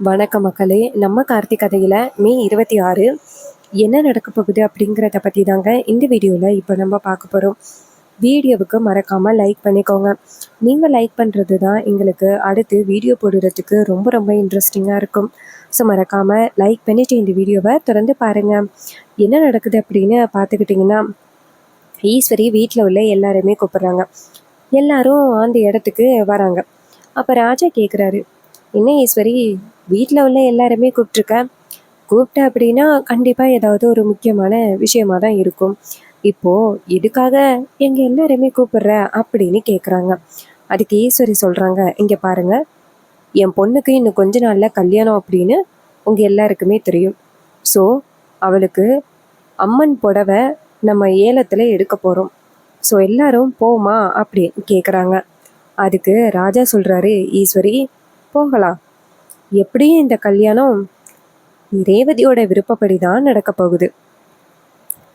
வணக்க மக்களே. நம்ம கார்த்திக் கதையில் மே 26 என்ன நடக்க போகுது அப்படிங்கிறத பற்றி தாங்க இந்த வீடியோவில் இப்போ நம்ம பார்க்க போகிறோம். வீடியோவுக்கு மறக்காமல் லைக் பண்ணிக்கோங்க. நீங்கள் லைக் பண்ணுறது தான் எங்களுக்கு அடுத்து வீடியோ போடுறதுக்கு ரொம்ப ரொம்ப இன்ட்ரெஸ்டிங்காக இருக்கும். ஸோ மறக்காமல் லைக் பண்ணிவிட்டு இந்த வீடியோவை தொடர்ந்து பாருங்கள். என்ன நடக்குது அப்படின்னு பார்த்துக்கிட்டிங்கன்னா, ஈஸ்வரி வீட்டில் உள்ள எல்லாருமே கூப்பிட்றாங்க. எல்லாரும் அந்த இடத்துக்கு வராங்க. அப்போ ராஜா கேட்குறாரு, என்ன ஈஸ்வரி, வீட்டில் உள்ள எல்லாருமே கூப்பிட்ட அப்படின்னா கண்டிப்பாக ஏதாவது ஒரு முக்கியமான விஷயமா தான் இருக்கும். இப்போது எதுக்காக எங்கள் எல்லாருமே கூப்பிடுற அப்படின்னு கேட்குறாங்க. அதுக்கு ஈஸ்வரி சொல்கிறாங்க, இங்கே பாருங்கள், என் பொண்ணுக்கு இன்னும் கொஞ்ச நாளில் கல்யாணம் அப்படின்னு உங்கள் எல்லாருக்குமே தெரியும். ஸோ அவளுக்கு அம்மன் புடவை நம்ம ஏலத்தில் எடுக்க போகிறோம். ஸோ எல்லாரும் போமா அப்படின்னு கேட்குறாங்க. அதுக்கு ராஜா சொல்கிறாரு, ஈஸ்வரி போகலாம், எப்படியும் இந்த கல்யாணம் ரேவதியோட விருப்பப்படி தான் நடக்க போகுது.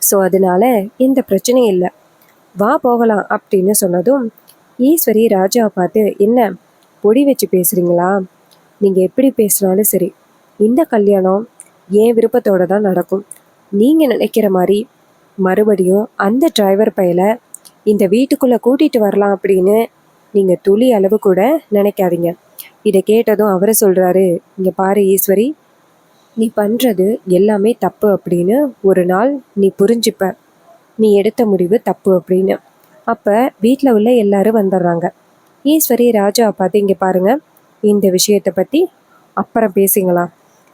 ஸோ அதனால எந்த பிரச்சனையும் இல்லை, வா போகலாம் அப்படின்னு சொன்னதும் ஈஸ்வரி ராஜாவை பார்த்து, என்ன பொடி வச்சு பேசுகிறீங்களா? நீங்கள் எப்படி பேசுனாலும் சரி, இந்த கல்யாணம் என் விருப்பத்தோடு தான் நடக்கும். நீங்கள் நினைக்கிற மாதிரி மறுபடியும் அந்த டிரைவர் பையலை இந்த வீட்டுக்குள்ளே கூட்டிகிட்டு வரலாம் அப்படின்னு நீங்கள் துளி அளவு கூட நினைக்காதீங்க. இதை கேட்டதும் அவரை சொல்கிறாரு, இங்கே பாரு ஈஸ்வரி, நீ பண்ணுறது எல்லாமே தப்பு அப்படின்னு ஒரு நாள் நீ புரிஞ்சுப்ப. நீ எடுத்த முடிவு தப்பு அப்படின்னு. அப்போ வீட்டில் உள்ள எல்லாரும் வந்துடுறாங்க. ஈஸ்வரி ராஜாவை பார்த்து, இங்கே பாருங்கள், இந்த விஷயத்தை பற்றி அப்புறம் பேசிங்களா,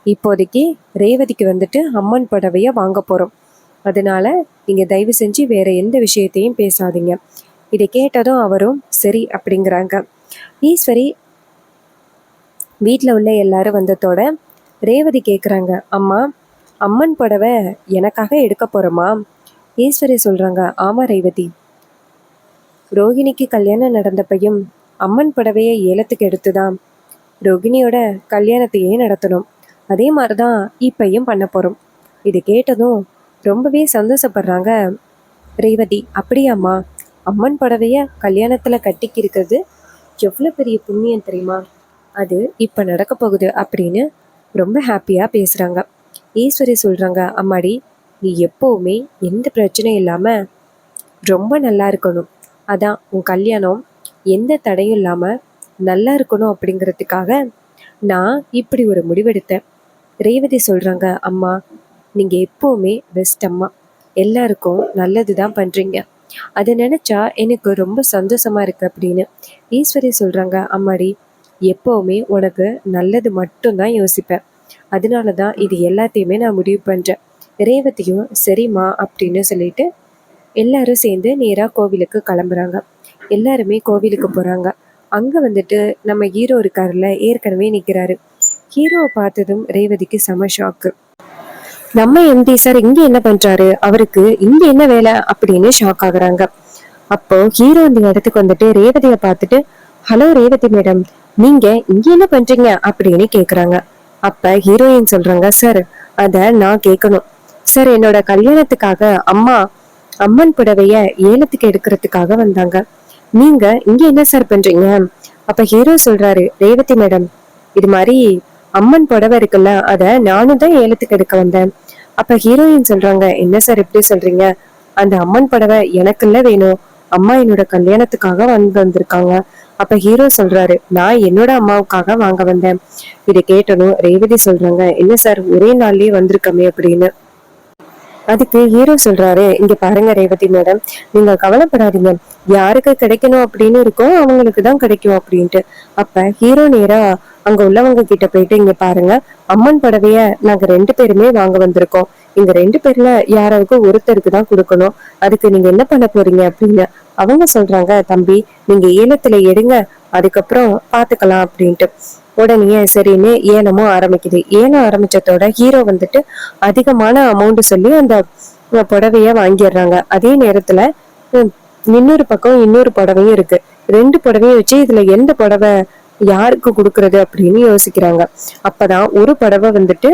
இப்போதைக்கு ரேவதிக்கு வந்துட்டு அம்மன் புடவையை வாங்க போகிறோம். அதனால் நீங்கள் தயவு செஞ்சு வேறு எந்த விஷயத்தையும் பேசாதீங்க. இதை கேட்டதும் அவரும் சரி அப்படிங்கிறாங்க. ஈஸ்வரி வீட்டில் உள்ள எல்லாரும் வந்ததோட ரேவதி கேட்குறாங்க, அம்மா, அம்மன் புடவை எனக்காக எடுக்க போகிறோமா? ஈஸ்வரி சொல்கிறாங்க, ஆமாம் ரேவதி, ரோகிணிக்கு கல்யாணம் நடந்தப்பையும் அம்மன் புடவையை ஏலத்துக்கு எடுத்து தான் ரோகிணியோட கல்யாணத்தையே நடத்தணும். அதே மாதிரி தான் இப்பையும் பண்ண போகிறோம். இது கேட்டதும் ரொம்பவே சந்தோஷப்படுறாங்க ரேவதி. அப்படியாம்மா, அம்மன் புடவையை கல்யாணத்தில் கட்டிக்கு இருக்கிறது எவ்வளோ பெரிய புண்ணியம் தெரியுமா? அது இப்போ நடக்க போகுது அப்படின்னு ரொம்ப ஹாப்பியாக பேசுகிறாங்க. ஈஸ்வரி சொல்கிறாங்க, அம்மாடி, நீ எப்போவுமே எந்த பிரச்சனையும் இல்லாமல் ரொம்ப நல்லா இருக்கணும். அதான் உன் கல்யாணம் எந்த தடையும் இல்லாமல் நல்லா இருக்கணும் அப்படிங்கிறதுக்காக நான் இப்படி ஒரு முடிவெடுத்தேன். ரேவதி சொல்கிறாங்க, அம்மா, நீங்கள் எப்போவுமே பெஸ்ட் அம்மா, எல்லாருக்கும் நல்லது தான் பண்ணுறீங்க. அதை நினச்சா எனக்கு ரொம்ப சந்தோஷமாக இருக்குது அப்படின்னு ஈஸ்வரி சொல்கிறாங்க, அம்மாடி, எப்போவுமே உனக்கு நல்லது மட்டும்தான் யோசிப்பேன். அதனால தான் இது எல்லாத்தையுமே நான் முடிவு பண்ணுறேன். ரேவதியும் சரிம்மா அப்படின்னு சொல்லிட்டு எல்லாரும் சேர்ந்து நேராக கோவிலுக்கு கிளம்புறாங்க. எல்லாருமே கோவிலுக்கு போகிறாங்க. அங்கே வந்துட்டு நம்ம ஹீரோ இருக்காருல்ல, ஏற்கனவே நிற்கிறாரு. ஹீரோவை பார்த்ததும் ரேவதிக்கு செம ஷாக்கு. நம்ம எம்டி சார் இங்கே என்ன பண்ணுறாரு, அவருக்கு இங்கே என்ன வேலை அப்படின்னு ஷாக் ஆகுறாங்க. அப்போ ஹீரோ இந்த இடத்துக்கு வந்துட்டு ரேவதியை பார்த்துட்டு, ஹலோ ரேவதி மேடம், நீங்க இங்க என்ன பண்றீங்க அப்படின்னு கேக்குறாங்க. அப்ப ஹீரோயின் சொல்றாங்க, சார் அத நான் கேட்கணும் சார், என்னோட கல்யாணத்துக்காக அம்மன் புடவைய ஏலத்துக்கு எடுக்கிறதுக்காக வந்தாங்க. நீங்க இங்க என்ன சார் பண்றீங்க? அப்ப ஹீரோ சொல்றாரு, ரேவதி மேடம், இது மாதிரி அம்மன் புடவை இருக்குல்ல, அத நானும் தான் ஏலத்துக்கு எடுக்க வந்தேன். அப்ப ஹீரோயின் சொல்றாங்க, என்ன சார் இப்படி சொல்றீங்க? அந்த அம்மன் புடவை எனக்குள்ள வேணும், அம்மா என்னோட கல்யாணத்துக்காக வந்திருக்காங்க. அப்ப ஹீரோ சொல்றாரு, நான் என்னோட அம்மாவுக்காக வாங்க வந்தேன். இதை கேட்டனும் ரேவதி சொல்றாங்க, என்ன சார் ஒரே நாள்லயே வந்திருக்கமே அப்படின்னு. அதுக்கு ஹீரோ சொல்றாரு, இங்க பாருங்க ரேவதி மேடம், நீங்க கவலைப்படாதீங்க, யாருக்கு கிடைக்கணும் அப்படின்னு இருக்கோ அவங்களுக்கு தான் கிடைக்கும் அப்படின்ட்டு. அப்ப ஹீரோ நேரா அங்க உள்ளவங்க கிட்ட போயிட்டு, இங்க பாருங்க, அம்மன் புடவைய நாங்க 2 பேருமே வாங்க வந்திருக்கோம். இங்க 2 பேர்ல யாராவது ஒருத்தருக்கு தான் கொடுக்கணும். அதுக்கு நீங்க என்ன பண்ண போறீங்க அப்படின்னு. அவங்க சொல்றாங்க, தம்பி நீங்க ஏலத்துல எடுங்க, அதுக்கப்புறம் பாத்துக்கலாம் அப்படின்ட்டு. உடனே சரின்னு ஏலமும் ஆரம்பிக்குது. ஏலம் ஆரம்பிச்சதோட ஹீரோ வந்துட்டு அதிகமான அமௌண்ட் சொல்லி அந்த புடவைய வாங்கிடுறாங்க. அதே நேரத்துல இன்னொரு பக்கம் இன்னொரு புடவையும் இருக்கு. 2 புடவையும் வச்சு இதுல எந்த புடவை யாருக்கு கொடுக்கறது அப்படின்னு யோசிக்கிறாங்க. அப்பதான் ஒரு புடவை வந்துட்டு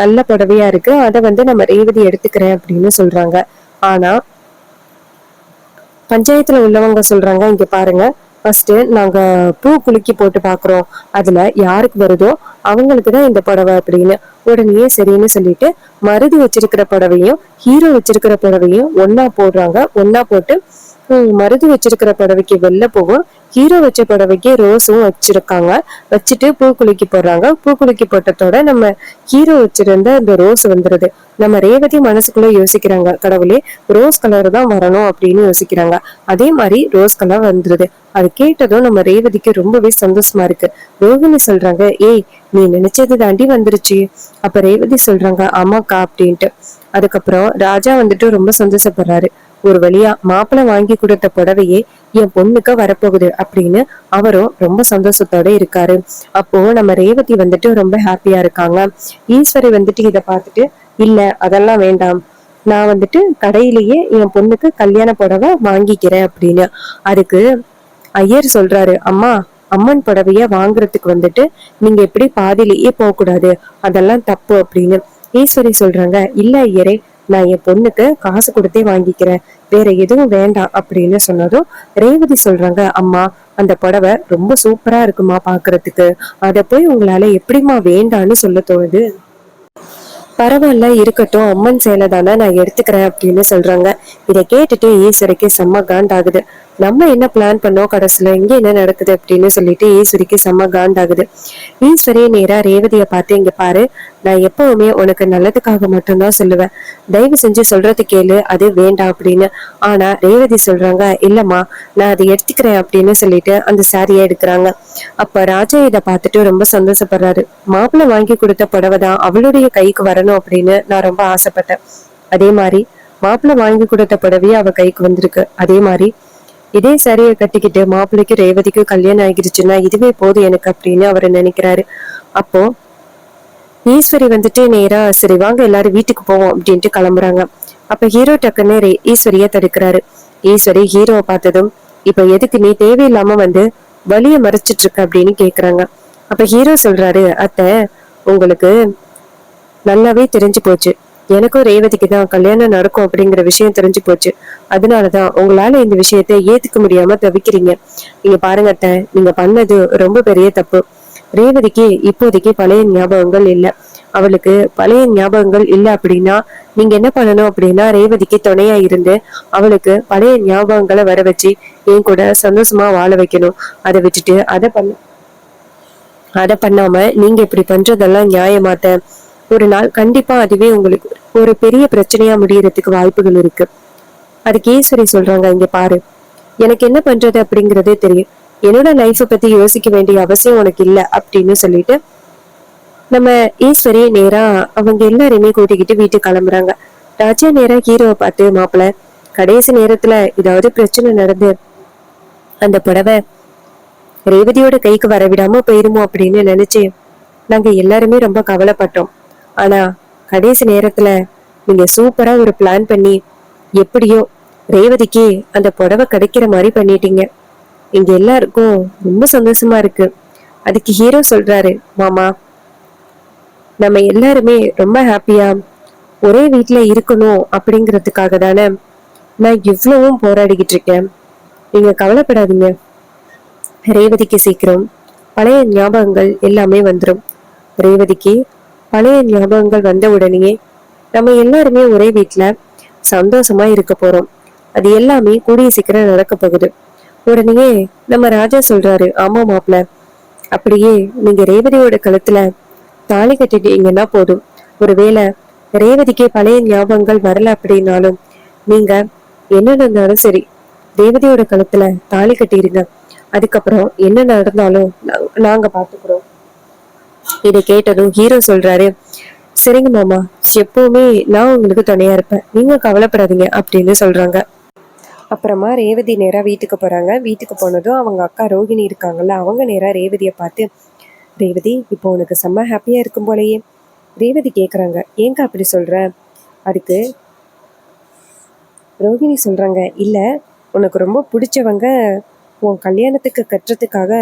நல்ல புடவையா இருக்கு, அதை வந்து நம்ம ரேவதி எடுத்துக்கிறேன் அப்படின்னு சொல்றாங்க. ஆனா பஞ்சாயத்துல உள்ளவங்க சொல்றாங்க, இங்க பாருங்க, ஃபர்ஸ்ட் நாங்க பூ குலுக்கி போட்டு பாக்குறோம், அதுல யாருக்கு வருதோ அவங்களுக்கு தான் இந்த புடவை அப்படின்னு. உடனே சரின்னு சொல்லிட்டு மருது வச்சிருக்கிற புடவையும் ஹீரோ வச்சிருக்கிற புடவையும் ஒன்னா போடுறாங்க. ஒன்னா போட்டு மருது வச்சிருக்கிற புடவைக்கு வெள்ளை பூவும் ஹீரோ வச்ச புடவைக்கு ரோஸும் வச்சிருக்காங்க. வச்சுட்டு பூ குலுக்கி போடுறாங்க. பூ குலுக்கி போட்டதோட நம்ம ஹீரோ வச்சிருந்த அந்த ரோஸ் வந்துருது. நம்ம ரேவதி மனசுக்குள்ள யோசிக்கிறாங்க, கடவுளே ரோஸ் கலர் தான் வரணும் அப்படின்னு யோசிக்கிறாங்க. அதே மாதிரி ரோஸ் கலர் வந்துருது. அது கேட்டதும் நம்ம ரேவதிக்கு ரொம்பவே சந்தோஷமா இருக்கு. ரோகிணி சொல்றாங்க, ஏய் நீ நினைச்சது தாண்டி வந்துருச்சு. அப்ப ரேவதி சொல்றாங்க, ஆமாக்கா அப்படின்ட்டு. அதுக்கப்புறம் ராஜா வந்துட்டு ரொம்ப சந்தோஷப்படுறாரு. ஒரு வழியா மாப்பிள்ளை வாங்கி கொடுத்த புடவையே என் பொண்ணுக்கு வரப்போகுது அப்படின்னு அவரும் ரொம்ப சந்தோஷத்தோட இருக்காரு. அப்போ நம்ம ரேவதி வந்துட்டு ரொம்ப ஹாப்பியா இருக்காங்க. ஈஸ்வரி வந்துட்டு இதை பார்த்துட்டு, இல்ல அதெல்லாம் வேண்டாம், நான் வந்துட்டு கடையிலேயே என் பொண்ணுக்கு கல்யாண புடவை வாங்கிக்கிறேன் அப்படின்னு. அதுக்கு ஐயர் சொல்றாரு, அம்மா அம்மன் புடவைய வாங்குறதுக்கு வந்துட்டு நீங்க எப்படி பாதியிலேயே போக கூடாது, அதெல்லாம் தப்பு அப்படின்னு. ஈஸ்வரி சொல்றாங்க, இல்ல ஐயரே, நான் என் பொண்ணுக்கு காசு கொடுத்தே வாங்கிக்கிறேன், வேற எதுவும் வேண்டாம் அப்படின்னு சொன்னதும் ரேவதி சொல்றாங்க, அம்மா அந்த புடவை ரொம்ப சூப்பரா இருக்குமா பாக்குறதுக்கு, அத போய் உங்களால எப்படிமா வேண்டான்னு சொல்ல தோணுது. பரவாயில்ல இருக்கட்டும், அம்மன் சேலை தானே, நான் எடுத்துக்கிறேன் அப்படின்னு சொல்றாங்க. இதை கேட்டுட்டு ஈஸ்வரிக்கு செம்ம காண்டாகுது. நம்ம என்ன பிளான் பண்ணோம், கடைசியில இங்க என்ன நடக்குது அப்படின்னு சொல்லிட்டு ஈஸ்வரிக்கு செம்ம காண்டாகுது. ஈஸ்வரி நேரா ரேவதியை பார்த்து, இங்க பாரு, நான் எப்பவுமே உனக்கு நல்லதுக்காக மட்டும்தான் சொல்லுவேன், தயவு செஞ்சு சொல்றது கேளு, அது வேண்டாம் அப்படின்னு. ஆனா ரேவதி சொல்றாங்க, இல்லம்மா நான் அதை எடுத்துக்கிறேன் அப்படின்னு சொல்லிட்டு அந்த சாரியை எடுக்கிறாங்க. அப்ப ராஜா இதை பார்த்துட்டு ரொம்ப சந்தோஷப்படுறாரு. மாப்பிள்ளை வாங்கி கொடுத்த புடவை தான் அவளுடைய கைக்கு வரணும் அப்படின்னு நான் ரொம்ப ஆசைப்பட்டேன். அதே மாதிரி மாப்பிள்ளை வாங்கி கொடுத்த புடவையே அவ கைக்கு வந்திருக்கு. அதே மாதிரி இதே சாரியை கட்டிக்கிட்டு மாப்பிள்ளைக்கு ரேவதிக்கு கல்யாணம் ஆகிருச்சுன்னா இதுவே போதும் எனக்கு அப்படின்னு அவரு நினைக்கிறாரு. அப்போ ஈஸ்வரி வந்துட்டு நேரா, சரி வாங்க எல்லாரும் வீட்டுக்கு போவோம் அப்படின்ட்டு கிளம்புறாங்க. அப்ப ஹீரோ டக்குன்னு ஈஸ்வரிய தடுக்கிறாரு. ஈஸ்வரி ஹீரோவை பார்த்ததும், இப்ப எதுக்கு நீ தேவையில்லாம வந்து வழிய மறைச்சிட்டு இருக்க அப்படின்னு கேக்குறாங்க. அப்ப ஹீரோ சொல்றாரு, அத்தை உங்களுக்கு நல்லாவே தெரிஞ்சு போச்சு, எனக்கும் ரேவதிக்கு தான் கல்யாணம் நடக்கும் அப்படிங்கிற விஷயம் தெரிஞ்சு போச்சு. அதனாலதான் உங்களால இந்த விஷயத்த ஏத்துக்க முடியாம தவிக்கிறீங்க. நீங்க பாருங்க அத்தை, நீங்க பண்ணது ரொம்ப பெரிய தப்பு. ரேவதிக்கு இப்போதைக்கு பழைய ஞாபகங்கள் இல்ல. அவளுக்கு பழைய ஞாபகங்கள் இல்ல அப்படின்னா நீங்க என்ன பண்ணணும் அப்படின்னா, ரேவதிக்கு துணையா இருந்து அவளுக்கு பழைய ஞாபகங்களை வர வச்சு என் கூட சந்தோஷமா வாழ வைக்கணும். அதை விட்டுட்டு அதை பண்ணாம நீங்க இப்படி பண்றதெல்லாம் நியாயமாத்த. ஒரு நாள் கண்டிப்பா அதுவே உங்களுக்கு ஒரு பெரிய பிரச்சனையா முடியறதுக்கு வாய்ப்புகள் இருக்கு. அதுக்கு ஈஸ்வரி சொல்றாங்க, இங்க பாரு, எனக்கு என்ன பண்றது அப்படிங்கறதே தெரியும், என்னோட லைஃப பத்தி யோசிக்க வேண்டிய அவசியம் உனக்கு இல்ல அப்படின்னு சொல்லிட்டு நம்ம ஈஸ்வரி நேரா அவங்க எல்லாரையுமே கூட்டிக்கிட்டு வீட்டுக்கு கிளம்புறாங்க. ராஜா நேரா ஹீரோவை பார்த்து, மாப்பிள்ள கடைசி நேரத்துல ஏதாவது பிரச்சனை நடந்து அந்த புடவை ரேவதியோட கைக்கு வரவிடாம போயிருமோ அப்படின்னு நினைச்சு நாங்க எல்லாருமே ரொம்ப கவலைப்பட்டோம். ஆனா கடைசி நேரத்துல நீங்க சூப்பரா ஒரு பிளான் பண்ணி எப்படியோ ரேவதிக்கு அந்த புடவை கிடைக்கிற மாதிரி பண்ணிட்டீங்க. இங்க எல்லாருக்கும் ரொம்ப சந்தோஷமா இருக்கு. அதுக்கு ஹீரோ சொல்றாரு, மாமா நம்ம எல்லாருமே ரொம்ப ஹாப்பியா ஒரே வீட்டுல இருக்கணும் அப்படிங்கிறதுக்காக தானே நான் இவ்வளவும் போராடிக்கிட்டு இருக்கேன். நீங்க கவலைப்படாதீங்க, ரேவதிக்கு சீக்கிரம் பழைய ஞாபகங்கள் எல்லாமே வந்துடும். ரேவதிக்கு பழைய ஞாபகங்கள் வந்த உடனேயே நம்ம எல்லாருமே ஒரே வீட்டுல சந்தோஷமா இருக்க போறோம். அது எல்லாமே கூடிய சீக்கிரம் நடக்க போகுது. உடனே நம்ம ராஜா சொல்றாரு, ஆமா மாப்பிள்ள, அப்படியே நீங்க ரேவதியோட கழுத்துல தாலி கட்டிட்டீங்கன்னா போதும். ஒருவேளை ரேவதிக்கு பழைய ஞாபகங்கள் வரல அப்படின்னாலும் நீங்க என்ன நடந்தாலும் சரி ரேவதியோட கழுத்துல தாலி கட்டிடுங்க. அதுக்கப்புறம் என்ன நடந்தாலும் நாங்க பாத்துக்கிறோம். இதை கேட்டதும் ஹீரோ சொல்றாரு, சரிங்க மாமா, எப்பவுமே நான் உங்களுக்கு துணையா இருப்பேன், நீங்க கவலைப்படாதீங்க அப்படின்னு சொல்றாங்க. அப்புறமா ரேவதி நேரா வீட்டுக்கு போறாங்க. வீட்டுக்கு போனதும் அவங்க அக்கா ரோகிணி இருக்காங்கல்ல, அவங்க நேரா ரேவதியை பார்த்து, ரேவதி இப்போ உனக்கு செம்ம ஹாப்பியா இருக்கும் போலயே. ரேவதி கேக்குறாங்க, ஏங்க அப்படி சொல்ற? அதுக்கு ரோகிணி சொல்றாங்க, இல்ல உனக்கு ரொம்ப பிடிச்சவங்க உன் கல்யாணத்துக்கு கட்டுறதுக்காக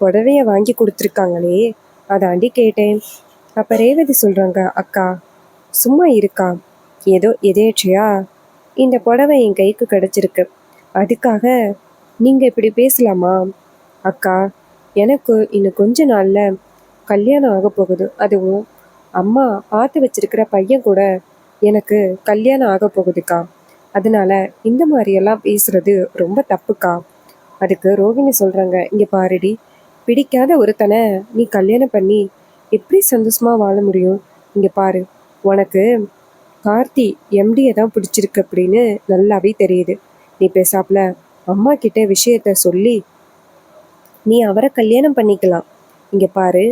புடவைய வாங்கி கொடுத்துருக்காங்களே, அதாண்டி கேட்டேன். அப்ப ரேவதி சொல்றாங்க, அக்கா சும்மா இருக்கா, ஏதோ எதேச்சியா இந்த புடவை என் கைக்கு கிடைச்சிருக்கு, அதுக்காக நீங்க இப்படி பேசலாமா? அக்கா, எனக்கு இன்னும் கொஞ்ச நாள்ல கல்யாணம் ஆக போகுது. அதுவும் அம்மா பார்த்து வச்சிருக்கிற பையன் கூட எனக்கு கல்யாணம் ஆக போகுதுக்கா. அதனால இந்த மாதிரியெல்லாம் பேசுறது ரொம்ப தப்புக்கா. அதுக்கு ரோகிணி சொல்றாங்க, இங்க பாருடி, பிடிக்காத ஒருத்தனை நீ கல்யாணம் பண்ணி எப்படி சந்தோஷமா வாழ முடியும்? இங்க பாரு, உனக்கு கார்த்தி எம்டியை தான் பிடிச்சிருக்கு அப்படின்னு நல்லாவே தெரியுது. நீ பேசாப்புல அம்மா கிட்ட விஷயத்த சொல்லி நீ அவரை கல்யாணம் பண்ணிக்கலாம். இங்க பாரு,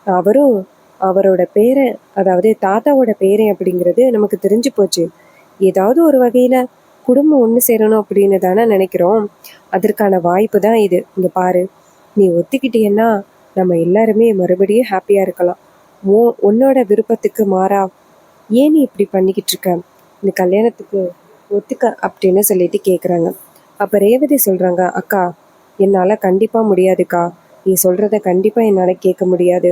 அவரும் அவரோட பேரன், அதாவது தாத்தாவோட பேரன் அப்படிங்கிறது நமக்கு தெரிஞ்சு போச்சு. ஏதாவது ஒரு வகையில குடும்பம் ஒன்று சேரணும் அப்படின்னு தானே நினைக்கிறோம். அதற்கான வாய்ப்பு தான் இது. இங்க பாரு, நீ ஒத்துக்கிட்டீன்னா நம்ம எல்லாருமே மறுபடியும் ஹாப்பியா இருக்கலாம். உன்னோட விருப்பத்துக்கு மாறா ஏன் நீ இப்படி பண்ணிக்கிட்டு இருக்க? இந்த கல்யாணத்துக்கு ஒத்துக்க அப்படின்னு சொல்லிட்டு கேட்குறாங்க. அப்போ ரேவதி சொல்கிறாங்க, அக்கா, என்னால் கண்டிப்பாக முடியாதுக்கா. நீ சொல்கிறத கண்டிப்பாக என்னால் கேட்க முடியாது.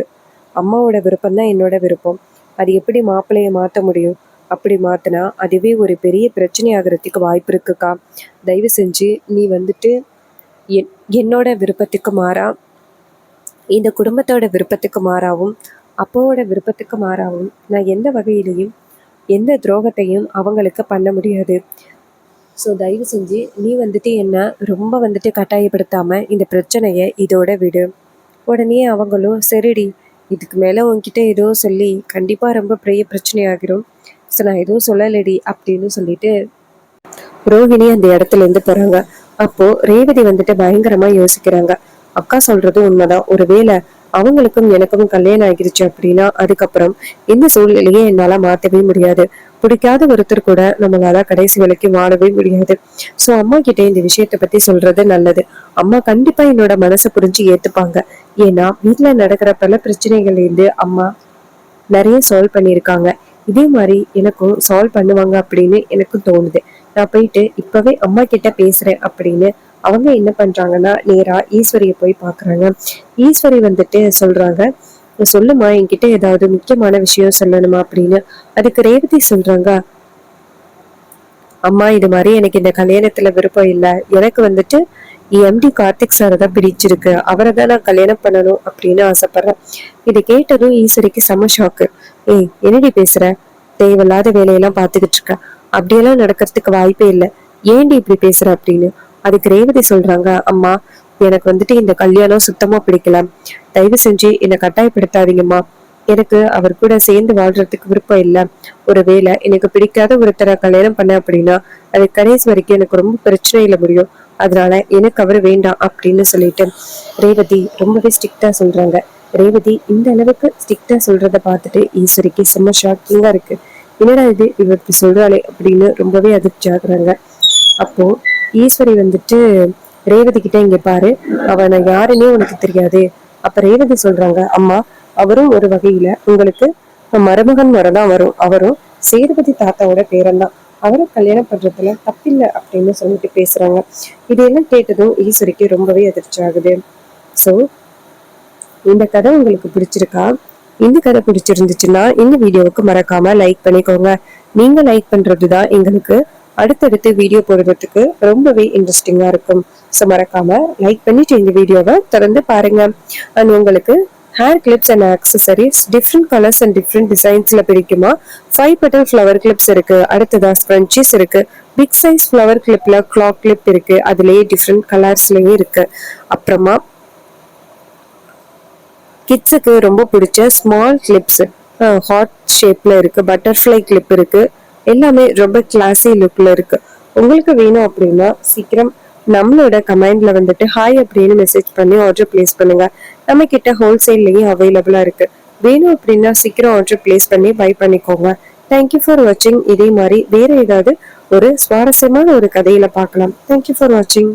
அம்மாவோட விருப்பம் தான் என்னோட விருப்பம். அது எப்படி மாப்பிள்ளையை மாற்ற முடியும்? அப்படி மாற்றினா அதுவே ஒரு பெரிய பிரச்சனை ஆகிறதுக்கு வாய்ப்பு இருக்குக்கா. தயவு செஞ்சு நீ வந்துட்டு என்னோட விருப்பத்துக்கு மாறா, இந்த குடும்பத்தோட விருப்பத்துக்கு மாறாவும், அப்பாவோட விருப்பத்துக்கு மாறாவும் நான் எந்த வகையிலையும் எந்த துரோகத்தையும் அவங்களுக்கு பண்ண முடியாது. ஸோ தயவு செஞ்சு நீ வந்துட்டு என்ன ரொம்ப வந்துட்டு கட்டாயப்படுத்தாமல் இந்த பிரச்சனையை இதோட விடு. உடனே அவங்களும் சரிடி, இதுக்கு மேலே உன்கிட்ட எதுவும் சொல்லி கண்டிப்பாக ரொம்ப பெரிய பிரச்சனை ஆகிரும். ஸோ நான் எதுவும் சொல்லலடி அப்படின்னு சொல்லிட்டு ரோஹிணி அந்த இடத்துல இருந்து போறாங்க. அப்போ ரேவதி வந்துட்டு பயங்கரமா யோசிக்கிறாங்க. அக்கா சொல்றது உண்மைதான். ஒருவேளை அவங்களுக்கும் எனக்கும் கல்யாணம் ஆகிருச்சு அப்படின்னா அதுக்கப்புறம் இந்த சூழ்நிலையை என்னால மாத்தவே முடியாது. பிடிக்காத ஒருத்தர் கூட நம்மளால கடைசி வரைக்கும் வாழவே முடியாது. சோ அம்மா கிட்ட இந்த விஷயத்த பத்தி சொல்றது நல்லது. அம்மா கண்டிப்பா என்னோட மனசை புரிஞ்சு ஏத்துப்பாங்க. ஏன்னா வீட்டுல நடக்கிற பல பிரச்சனைகள்ல இருந்து அம்மா நிறைய சால்வ் பண்ணியிருக்காங்க. இதே மாதிரி எனக்கும் சால்வ் பண்ணுவாங்க அப்படின்னு எனக்கு தோணுது. நான் போயிட்டு இப்பவே அம்மா கிட்ட பேசுறேன் அப்படின்னு அவங்க என்ன பண்றாங்கன்னா நேரா ஈஸ்வரிய போய் பாக்குறாங்க. ஈஸ்வரி வந்துட்டு சொல்றாங்க, சொல்லுமா, என்கிட்ட ஏதாவது முக்கியமான விஷயம் சொல்லணுமா அப்படின்னு. அதுக்கு ரேவதி சொல்றாங்க, அம்மா இது மாதிரி எனக்கு இந்த கல்யாணத்துல விருப்பம் இல்லை. எனக்கு வந்துட்டு எம்டி கார்த்திக் சாரை தான் பிடிச்சிருக்கு. அவரை தான் நான் கல்யாணம் பண்ணணும் அப்படின்னு ஆசைப்படுறேன். இதை கேட்டதும் ஈஸ்வரிக்கு செம ஷாக்கு. ஏய், என்னடி பேசுற? தேவையில்லாத வேலையெல்லாம் பார்த்துக்கிட்டு இருக்க. அப்படியெல்லாம் நடக்கிறதுக்கு வாய்ப்பே இல்லை. ஏன்டி இப்படி பேசுற அப்படின்னு. அதுக்கு ரேவதி சொல்றாங்க, அம்மா, எனக்கு வந்துட்டு இந்த கல்யாணம் சுத்தமா பிடிக்கல. தயவு செஞ்சு என்னை கட்டாயப்படுத்தாதீங்கம்மா. எனக்கு அவர் கூட சேர்ந்து வாழ்றதுக்கு விருப்பம் இல்லை. ஒருவேளை எனக்கு பிடிக்காத ஒருத்தரை கல்யாணம் பண்ண அப்படின்னா அது கடைசி வரைக்கும் எனக்கு ரொம்ப பிரச்சனையில முடியும். அதனால எனக்கு அவர் வேண்டாம் அப்படின்னு சொல்லிட்டு ரேவதி ரொம்பவே ஸ்ட்ரிக்டா சொல்றாங்க. ரேவதி இந்த அளவுக்கு ஸ்ட்ரிக்டா சொல்றத பார்த்துட்டு ஈஸ்வரிக்கு செம்ம ஷாக்கிங்கா இருக்கு. என்னடா இது இவருக்கு சொல்றாளே அப்படின்னு ரொம்பவே அதிர்ச்சி ஆகுறாங்க. அப்போ ஈஸ்வரி வந்துட்டு ரேவதி கிட்ட, இங்க பாரு, அவனை யாருன்னே உனக்கு தெரியாது. அப்ப ரேவதி சொல்றாங்க, அம்மா, அவரும் ஒரு வகையில உங்களுக்கு மருமகன் வரதான் வரும். அவரும் சேதுபதி தாத்தாவோட பேரன் தான். அவரை கல்யாணம் பண்றதுல தப்பில்லை அப்படின்னு சொல்லிட்டு பேசுறாங்க. இதெல்லாம் கேட்டதும் ஈஸ்வரிக்கு ரொம்பவே அதிர்ச்சி ஆகுது. சோ இந்த கதை உங்களுக்கு பிடிச்சிருக்கா? இந்த கதை பிடிச்சிருந்துச்சுன்னா இந்த வீடியோவுக்கு மறக்காம லைக் பண்ணிக்கோங்க. நீங்க லைக் பண்றதுதான் எங்களுக்கு அடுத்தடுத்து வீடியோ போடுறதுக்கு ரொம்பவே இன்ட்ரெஸ்டிங்கா இருக்கும். ஸோ மறக்காம லைக் பண்ணிட்டு இந்த வீடியோவை தொடர்ந்து பாருங்க. அண்ட் உங்களுக்கு hair clips and accessories different colours and different டிசைன்ஸ்ல பிடிக்குமா? 5 petal ஃப்ளவர் கிளிப்ஸ் இருக்கு. அடுத்ததா ஸ்க்ரன்ச்சீஸ் இருக்கு. பிக் சைஸ் ஃப்ளவர் கிளிப்ல கிளாக் கிளிப் இருக்கு. அதுலயே டிஃப்ரெண்ட் கலர்ஸ்லயும் இருக்கு. அப்புறமா கிட்ஸுக்கு ரொம்ப பிடிச்ச ஸ்மால் கிளிப்ஸ் ஹார்ட் ஷேப்ல இருக்கு. பட்டர்ஃப்ளை கிளிப் இருக்கு. எல்லாமே ரொம்ப கிளாஸி லுக்ல இருக்கு. உங்களுக்கு வேணும் அப்படின்னா சீக்கிரம் நம்மளோட கமெண்ட்ல வந்துட்டு ஹாய் அப்படின்னு மெசேஜ் பண்ணி ஆர்டர் பிளேஸ் பண்ணுங்க. நம்ம கிட்ட ஹோல்சேல்லையும் அவைலபிளா இருக்கு. வேணும் அப்படின்னா சீக்கிரம் ஆர்டர் பிளேஸ் பண்ணி பை பண்ணிக்கோங்க. தேங்க்யூ ஃபார் வாட்சிங். இதே மாதிரி வேற ஏதாவது ஒரு சுவாரஸ்யமான ஒரு கதையில பார்க்கலாம். தேங்க்யூ ஃபார் வாட்சிங்.